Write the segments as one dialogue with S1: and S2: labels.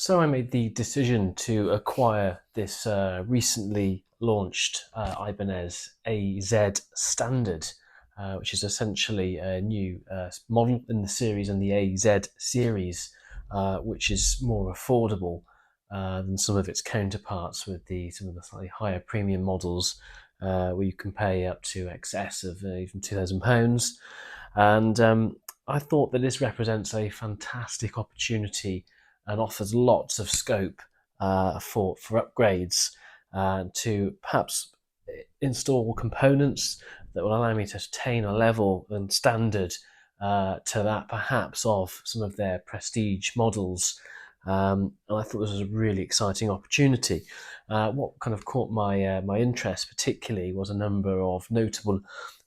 S1: So I made the decision to acquire this recently launched Ibanez AZ Standard, which is essentially a new model in the series and the AZ series, which is more affordable than some of its counterparts with some of the slightly higher premium models, where you can pay up to excess of even £2,000. And I thought that this represents a fantastic opportunity and offers lots of scope for upgrades to perhaps install components that will allow me to attain a level and standard to that perhaps of some of their prestige models. And I thought this was a really exciting opportunity. What kind of caught my interest particularly was a number of notable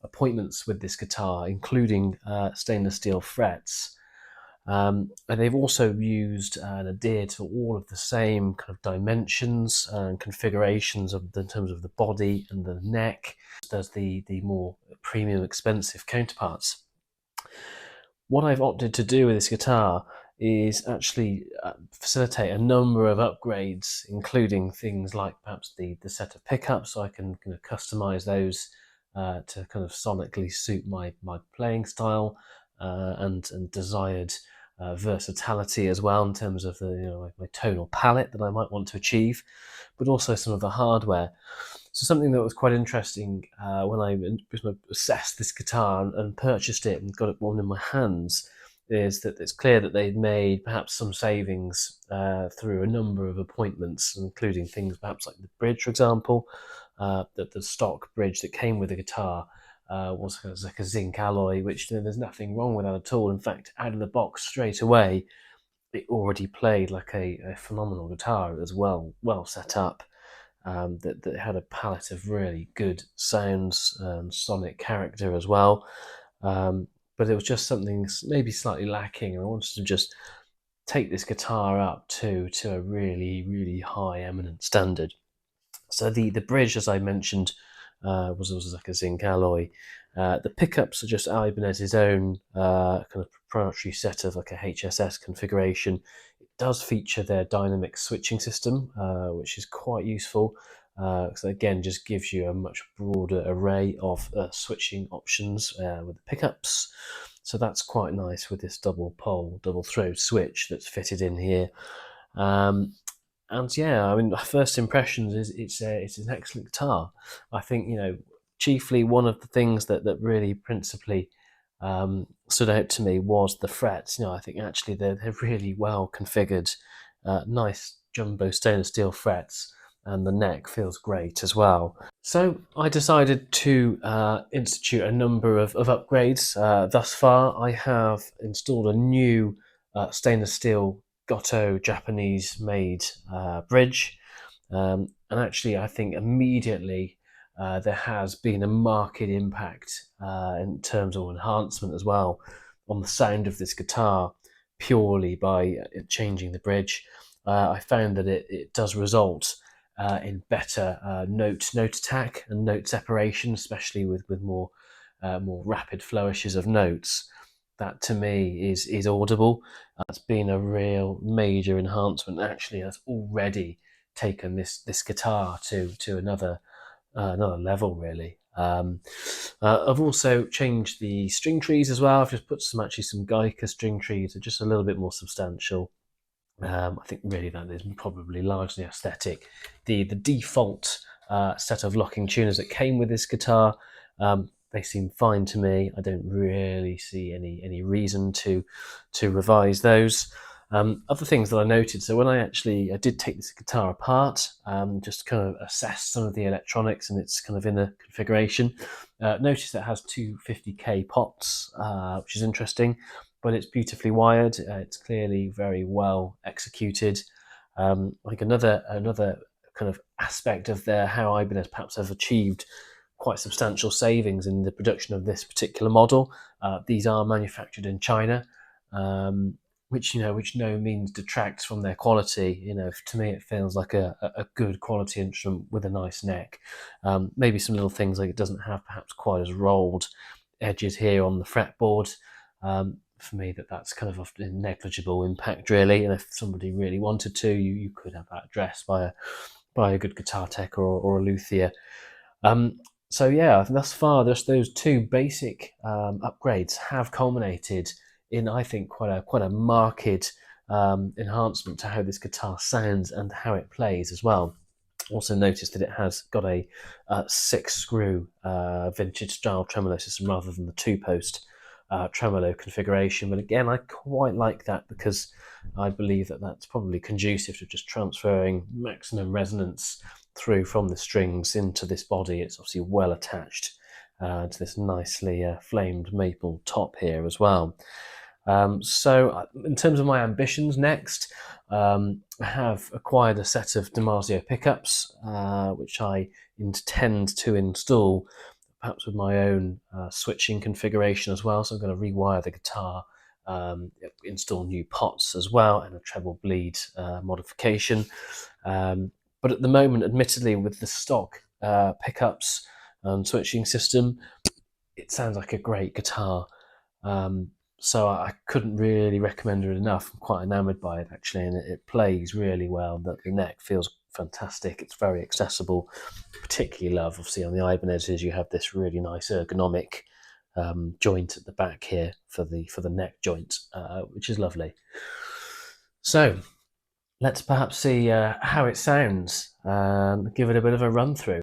S1: appointments with this guitar, including stainless steel frets. And they've also used and adhered to all of the same kind of dimensions and configurations in terms of the body and the neck as the more premium expensive counterparts. What I've opted to do with this guitar is actually facilitate a number of upgrades, including things like perhaps the set of pickups, so I can kind of customize those to kind of sonically suit my playing style and desired versatility as well in terms of the my tonal palette that I might want to achieve, but also some of the hardware. So something that was quite interesting when I assessed this guitar and purchased it and got it one in my hands is that it's clear that they'd made perhaps some savings through a number of appointments, including things perhaps like the bridge, for example. That the stock bridge that came with the guitar was like a zinc alloy, which there's nothing wrong with that at all. In fact, out of the box straight away, it already played like a phenomenal guitar. It was well set up. That had a palette of really good sounds and sonic character as well. But it was just something maybe slightly lacking, and I wanted to just take this guitar up to a really high eminent standard. So the bridge, as I mentioned, was like a zinc alloy. The pickups are just Ibanez's own kind of proprietary set of like a HSS configuration. It does feature their dynamic switching system, which is quite useful. So again, just gives you a much broader array of switching options with the pickups. So that's quite nice with this double pole, double throw switch that's fitted in here. And yeah, I mean, first impressions is it's an excellent guitar. I think chiefly one of the things that really principally stood out to me was the frets. I think actually they're really well configured, nice jumbo stainless steel frets, and the neck feels great as well. So I decided to institute a number of upgrades. Thus far, I have installed a new stainless steel Gotoh Japanese made bridge, and actually I think immediately there has been a marked impact in terms of enhancement as well on the sound of this guitar purely by changing the bridge. I found that it does result in better note attack and note separation, especially with more rapid flourishes of notes. That to me is audible. That's been a real major enhancement. Actually, that's already taken this guitar to another level, really. I've also changed the string trees as well. I've just put some Geica string trees, that are just a little bit more substantial. I think really that is probably largely aesthetic. The default set of locking tuners that came with this guitar, they seem fine to me. I don't really see any reason to revise those. Other things that I noted, so when I did take this guitar apart, just kind of assess some of the electronics and its kind of inner configuration, noticed that it has two 50k pots, which is interesting, but it's beautifully wired. It's clearly very well executed. Like another kind of aspect of how Ibanez perhaps have achieved quite substantial savings in the production of this particular model. These are manufactured in China, which no means detracts from their quality. To me, it feels like a good quality instrument with a nice neck. Maybe some little things like it doesn't have perhaps quite as rolled edges here on the fretboard. for me, that's kind of often negligible impact, really. And if somebody really wanted to, you could have that addressed by a good guitar tech or a luthier. So yeah, thus far, just those two basic upgrades have culminated in, I think, quite a marked enhancement to how this guitar sounds and how it plays as well. Also noticed that it has got a 6-screw vintage style tremolo system rather than the 2-post tremolo configuration. But again, I quite like that because I believe that that's probably conducive to just transferring maximum resonance through from the strings into this body. It's obviously well attached to this nicely flamed maple top here as well. So in terms of my ambitions next, I have acquired a set of Damasio pickups, which I intend to install, perhaps with my own switching configuration as well. So I'm going to rewire the guitar, install new pots as well, and a treble bleed modification. But at the moment, admittedly, with the stock pickups and switching system, it sounds like a great guitar. So I couldn't really recommend it enough. I'm quite enamoured by it, actually, and it plays really well. The neck feels fantastic. It's very accessible. Particularly love, obviously, on the Ibanez's, you have this really nice ergonomic joint at the back here for the neck joint, which is lovely. So let's perhaps see how it sounds and give it a bit of a run through.